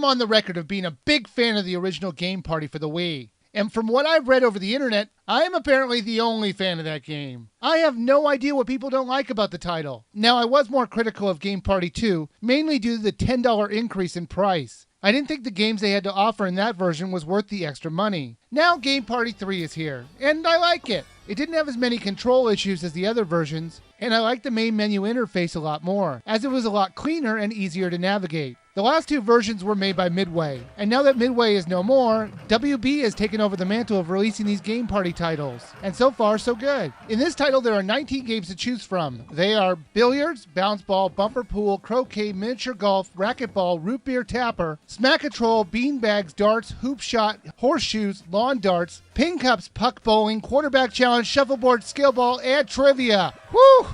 am on the record of being a big fan of the original Game Party for the Wii. And from what I've read over the internet, I am apparently the only fan of that game. I have no idea what people don't like about the title. Now, I was more critical of Game Party 2, mainly due to the $10 increase in price. I didn't think the games they had to offer in that version was worth the extra money. Now Game Party 3 is here, and I like it. It didn't have as many control issues as the other versions, and I like the main menu interface a lot more, as it was a lot cleaner and easier to navigate. The last two versions were made by Midway, and now that Midway is no more, WB has taken over the mantle of releasing these Game Party titles. And so far, so good. In this title, there are 19 games to choose from. They are billiards, bounce ball, bumper pool, croquet, miniature golf, racquetball, root beer tapper, smack-a-troll, beanbags, darts, hoop shot, horseshoes, lawn darts, pin cups, puck bowling, quarterback challenge, shuffleboard, skill ball, and trivia. Woo!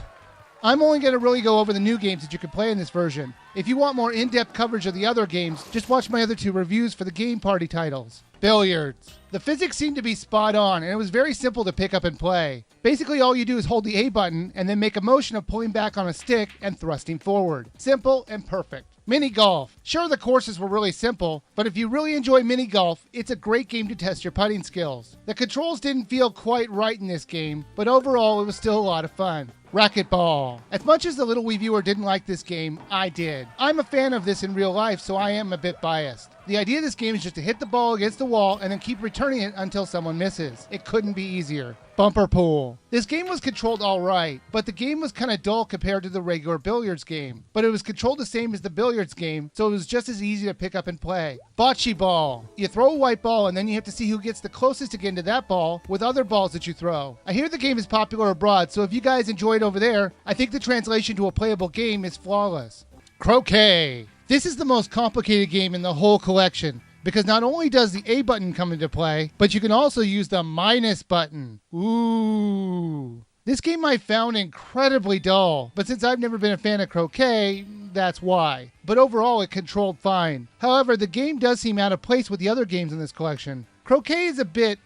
I'm only going to really go over the new games that you can play in this version. If you want more in-depth coverage of the other games, just watch my other two reviews for the Game Party titles. Billiards. The physics seemed to be spot on, and it was very simple to pick up and play. Basically, all you do is hold the A button and then make a motion of pulling back on a stick and thrusting forward. Simple and perfect. Mini golf. Sure, the courses were really simple, but if you really enjoy mini golf, it's a great game to test your putting skills. The controls didn't feel quite right in this game, but overall it was still a lot of fun. Racquetball. As much as the Little Wii viewer didn't like this game, I did. I'm a fan of this in real life, so I am a bit biased. The idea of this game is just to hit the ball against the wall and then keep returning it until someone misses. It couldn't be easier. Bumper pool. This game was controlled alright, but the game was kind of dull compared to the regular billiards game. But it was controlled the same as the billiards game, so it was just as easy to pick up and play. Bocce ball. You throw a white ball and then you have to see who gets the closest to get into that ball with other balls that you throw. I hear the game is popular abroad, so if you guys enjoy it over there, I think the translation to a playable game is flawless. Croquet. This is the most complicated game in the whole collection, because not only does the A button come into play, but you can also use the minus button. Ooh. This game I found incredibly dull, but since I've never been a fan of croquet, that's why. But overall it controlled fine. However, the game does seem out of place with the other games in this collection. Croquet is a bit,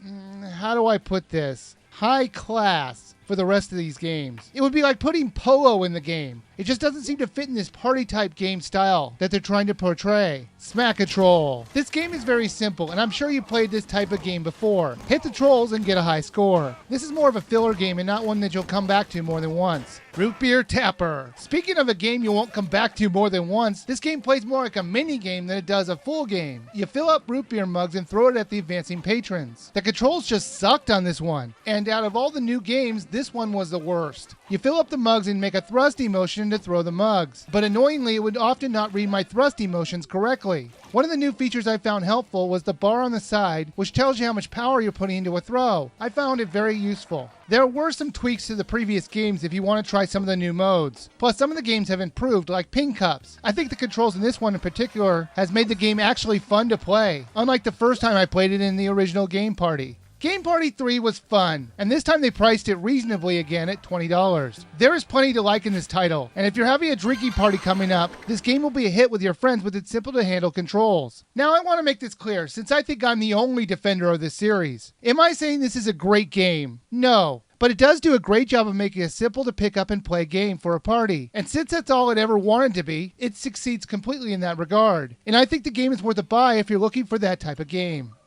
how do I put this, high class for the rest of these games. It would be like putting polo in the game. It just doesn't seem to fit in this party type game style that they're trying to portray. Smack-a-troll. This game is very simple, and I'm sure you played this type of game before. Hit the trolls and get a high score. This is more of a filler game and not one that you'll come back to more than once. Root beer tapper. Speaking of a game you won't come back to more than once, this game plays more like a mini game than it does a full game. You fill up root beer mugs and throw it at the advancing patrons. The controls just sucked on this one, and out of all the new games, this one was the worst. You fill up the mugs and make a thrusty motion to throw the mugs, but annoyingly it would often not read my thrusty motions correctly. One of the new features I found helpful was the bar on the side, which tells you how much power you're putting into a throw. I found it very useful. There were some tweaks to the previous games if you want to try some of the new modes. Plus, some of the games have improved, like pin cups. I think the controls in this one in particular has made the game actually fun to play, unlike the first time I played it in the original Game Party. Game Party 3 was fun, and this time they priced it reasonably again at $20. There is plenty to like in this title, and if you're having a drinking party coming up, this game will be a hit with your friends with its simple to handle controls. Now I want to make this clear, since I think I'm the only defender of this series. Am I saying this is a great game? No. But it does do a great job of making a simple to pick up and play game for a party. And since that's all it ever wanted to be, it succeeds completely in that regard. And I think the game is worth a buy if you're looking for that type of game.